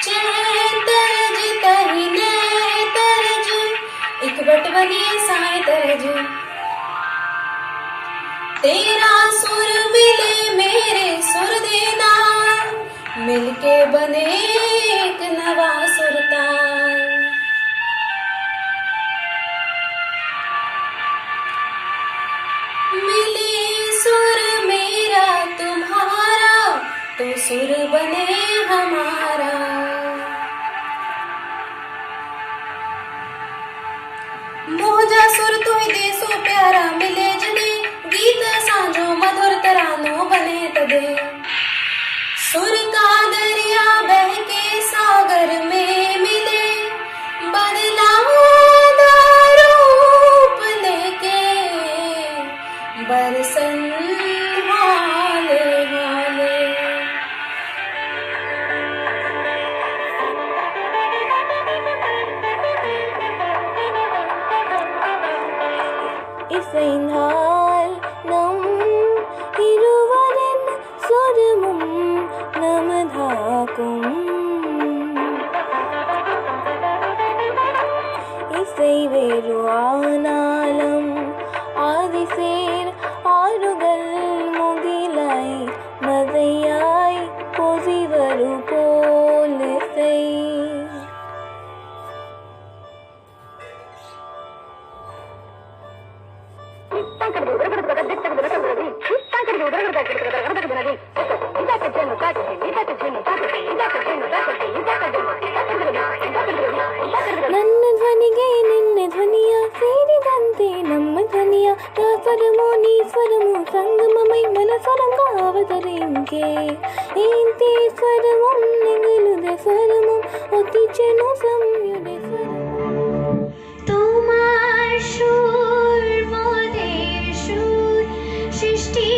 चैन तरज तहिने तरज एक बटवनी साए तरज तेरा सुर मिले मेरे सुर दे नाल मिलके बने एक नवा सुरताल मिले सुर मेरा तुम्हारा तो सुर बने हमारा मोजा सुर तू ही देसो प्यारा मिले जने गीत सांझो मधुर तरानो बने तदे सुर का दरिया बह के सागर में मिले बदलाव रूप लेके बरसन हाले हाले ഇസൈനാൽ നം ഇരുവരൻ സ്വരമും നമധാക്കും ഇസൈ വേരു ആനാലം ആദിസേർ ആരുകൾ മുകിലായി മതയായി പൊസിവരു പോലിസൈ ನನ್ನ ಧ್ವನಿಗೆ ನಿನ್ನ ಧ್ವನಿಯ ಸೇರಿದಂತೆ ನಮ್ಮ ಧ್ವನಿಯ ಸ್ವರಮೋ ನೀ ಸ್ವರಮೋ ಸಂಗಮಮೈ ಮನ ಸ್ವರಂಗ ಅವತರಿಂಕೆ ఏంటి స్వరమం నెగలుదే స్వరమం অতিచెను సంయుదే స్వరమం তোমার সুর মোদের সুর সৃষ্টি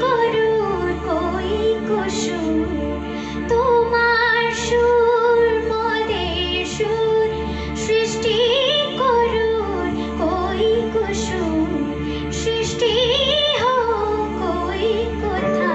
করুর কই কুসুর তোমার সুর মোদের সুর সৃষ্টি করুর কই কুসুর সৃষ্টি হো কই কোথা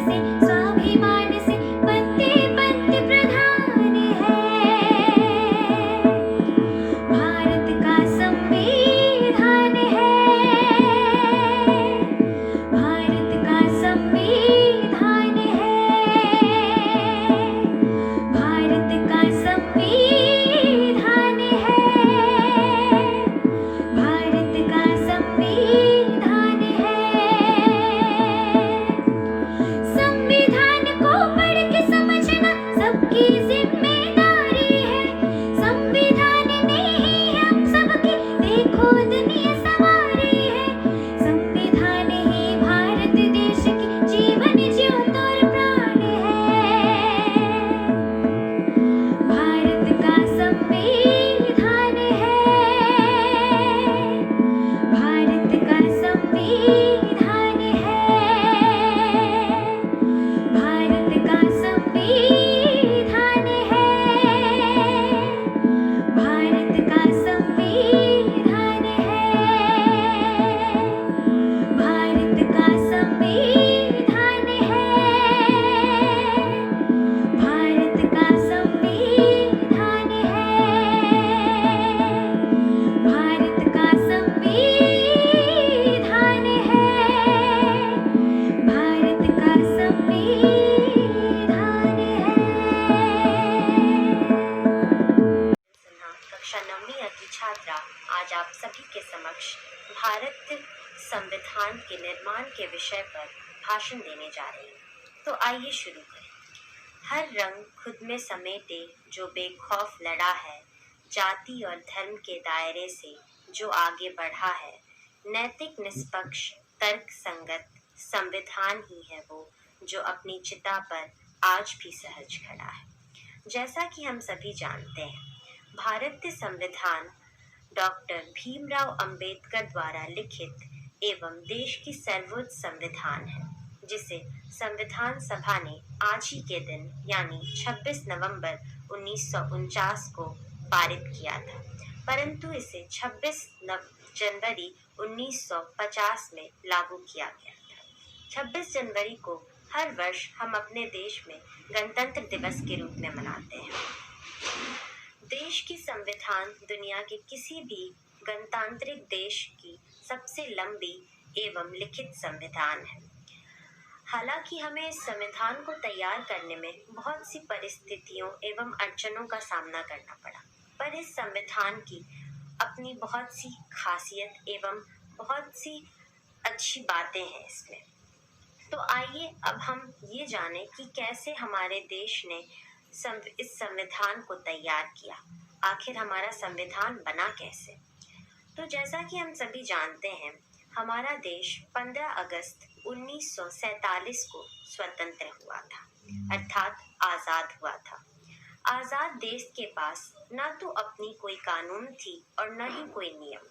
से स्वाभिमान से बनते बनते प्रधान है। भारत का संविधान है, भारत का संविधान है, भारत का संविधान है, भारत का संविधान है। संविधान को पढ़ के समझना सबकी जिम्मेदारी है। संविधान ने ही हम सबकी देखो दुनिया संवारी है। संविधान ही भारत देश की जीवन ज्योत और प्राण है। भारत का संविधान है, भारत का संविधान है, भारत का संविधान है, भारत का संविधान है, भारत का संविधान है, भारत का संविधान है, भारत का संविधान है, भारत का संविधान है। कक्षा 9वीं की छात्रा आज आप सभी के समक्ष भारत संविधान के निर्माण के विषय पर भाषण देने जा रही हूँ। तो आइए शुरू करें। हर रंग खुद में समेटे जो बेखौफ लड़ा है, जाति और धर्म के दायरे से जो आगे बढ़ा है, नैतिक निष्पक्ष तर्क संगत संविधान ही है वो जो अपनी चिता पर आज भी सहज खड़ा है। जैसा कि हम सभी जानते हैं, भारतीय संविधान डॉक्टर भीमराव अंबेडकर द्वारा लिखित एवं देश की सर्वोच्च संविधान है, जिसे संविधान सभा ने आज ही के दिन यानी 26 नवंबर 1949 को पारित किया था, परंतु इसे 26 जनवरी 1950 में लागू किया गया था। 26 जनवरी को हर वर्ष हम अपने देश में गणतंत्र दिवस के रूप में मनाते हैं। देश की संविधान दुनिया के किसी भी गणतांत्रिक देश की सबसे लंबी एवं लिखित संविधान है। हालांकि हमें इस संविधान को तैयार करने में बहुत सी परिस्थितियों एवं अड़चनों का सामना करना पड़ा, पर इस संविधान की अपनी बहुत सी खासियत एवं बहुत सी अच्छी बातें हैं इसमें। तो आइए अब हम ये जानें कि कैसे हमारे देश ने इस संविधान को तैयार किया। आखिर हमारा संविधान बना कैसे? तो जैसा कि हम सभी जानते हैं, हमारा देश 15 अगस्त 1947 को स्वतंत्र हुआ था, अर्थात आज़ाद हुआ था। आज़ाद देश के पास न तो अपनी कोई कानून थी और न ही कोई नियम।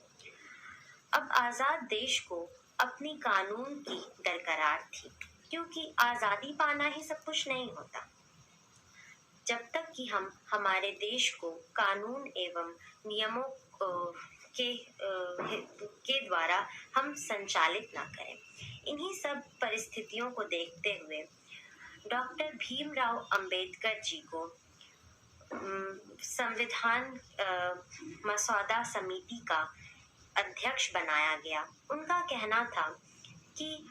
अब आज़ाद देश को अपनी कानून की दरकार थी, क्योंकि आज़ादी पाना ही सब कुछ नहीं होता। जब तक कि हम हमारे देश को कानून एवं नियमों के द्वारा हम संचालित ना करें। इन्हीं सब परिस्थितियों को देखते हुए डॉक्टर भीमराव अंबेडकर जी को संविधान मसौदा समिति का अध्यक्ष बनाया गया। उनका कहना था कि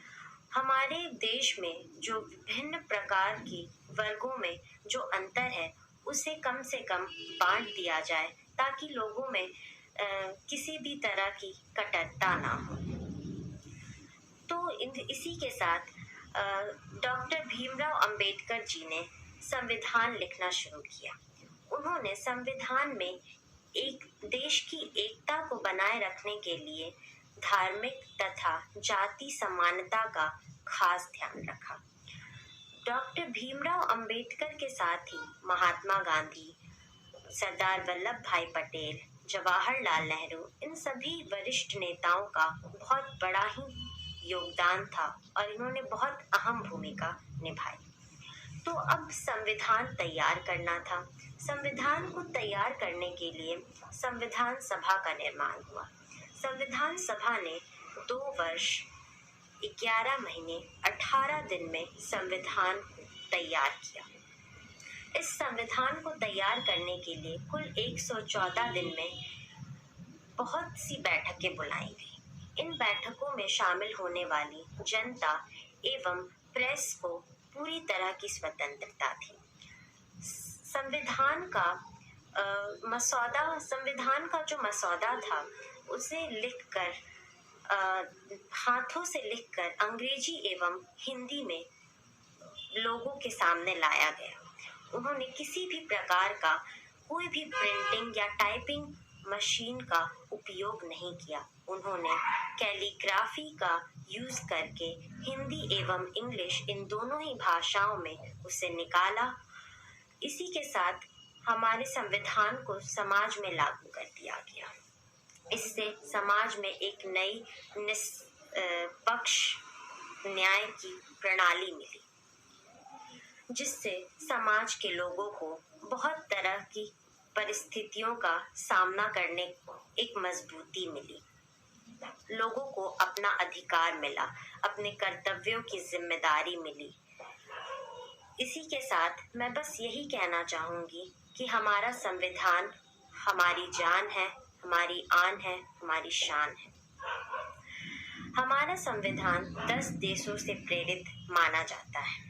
हमारे देश में जो विभिन्न प्रकार की वर्गों में जो अंतर है उसे कम से कम बांट दिया जाए, ताकि लोगों में किसी भी तरह की कटुता ना हो। तो इसी के साथ डॉक्टर भीमराव अंबेडकर जी ने संविधान लिखना शुरू किया। उन्होंने संविधान में एक देश की एकता को बनाए रखने के लिए धार्मिक तथा जाति समानता का खास ध्यान रखा। डॉक्टर भीमराव अंबेडकर के साथ ही महात्मा गांधी, सरदार वल्लभ भाई पटेल, जवाहरलाल नेहरू, इन सभी वरिष्ठ नेताओं का बहुत बड़ा ही योगदान था और इन्होंने बहुत अहम भूमिका निभाई। तो अब संविधान तैयार करना था। संविधान को तैयार करने के लिए संविधान सभा का निर्माण हुआ। संविधान सभा ने 2 वर्ष 11 महीने 18 दिन में संविधान तैयार किया। इस संविधान को तैयार करने के लिए कुल 114 दिन में बहुत सी बैठकें बुलाई गई। इन बैठकों में शामिल होने वाली जनता एवं प्रेस को पूरी तरह की स्वतंत्रता थी। संविधान का जो मसौदा था उसे लिखकर हाथों से लिखकर अंग्रेजी एवं हिंदी में लोगों के सामने लाया गया। उन्होंने किसी भी प्रकार का कोई भी प्रिंटिंग या टाइपिंग मशीन का उपयोग नहीं किया। उन्होंने कैलीग्राफी का यूज करके हिंदी एवं इंग्लिश इन दोनों ही भाषाओं में उसे निकाला। इसी के साथ हमारे संविधान को समाज में लागू कर दिया गया। इससे समाज में एक नई निष्पक्ष न्याय की प्रणाली मिली, जिससे समाज के लोगों को बहुत तरह की परिस्थितियों का सामना करने को एक मजबूती मिली। लोगों को अपना अधिकार मिला, अपने कर्तव्यों की जिम्मेदारी मिली। इसी के साथ मैं बस यही कहना चाहूँगी कि हमारा संविधान हमारी जान है, हमारी आन है, हमारी शान है। हमारा संविधान 10 देशों से प्रेरित माना जाता है।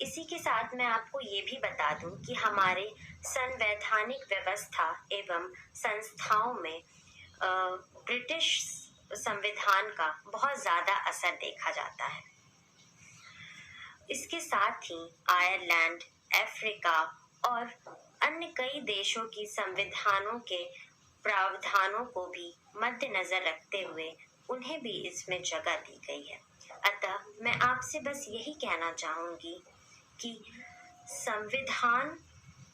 इसी के साथ मैं आपको ये भी बता दूं कि हमारे संवैधानिक व्यवस्था एवं संस्थाओं में ब्रिटिश संविधान का बहुत ज़्यादा असर देखा जाता है। इसके साथ ही आयरलैंड, अफ्रीका और अन्य कई देशों की संविधानों के प्रावधानों को भी मद्देनजर रखते हुए उन्हें भी इसमें जगह दी गई है। अतः मैं आपसे बस यही कहना चाहूँगी कि संविधान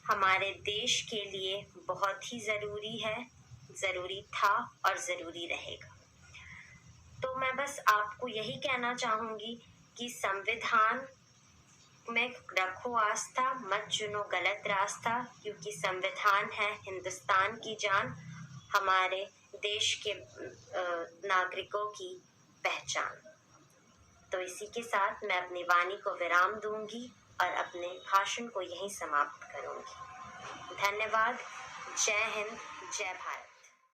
हमारे देश के लिए बहुत ही ज़रूरी है, ज़रूरी था और ज़रूरी रहेगा। तो मैं बस आपको यही कहना चाहूँगी कि संविधान में रखो आस्था, मत चुनो गलत रास्ता, क्योंकि संविधान है हिंदुस्तान की जान, हमारे देश के नागरिकों की पहचान। तो इसी के साथ मैं अपनी वाणी को विराम दूंगी और अपने भाषण को यहीं समाप्त करूंगी। धन्यवाद। जय हिंद, जय भारत।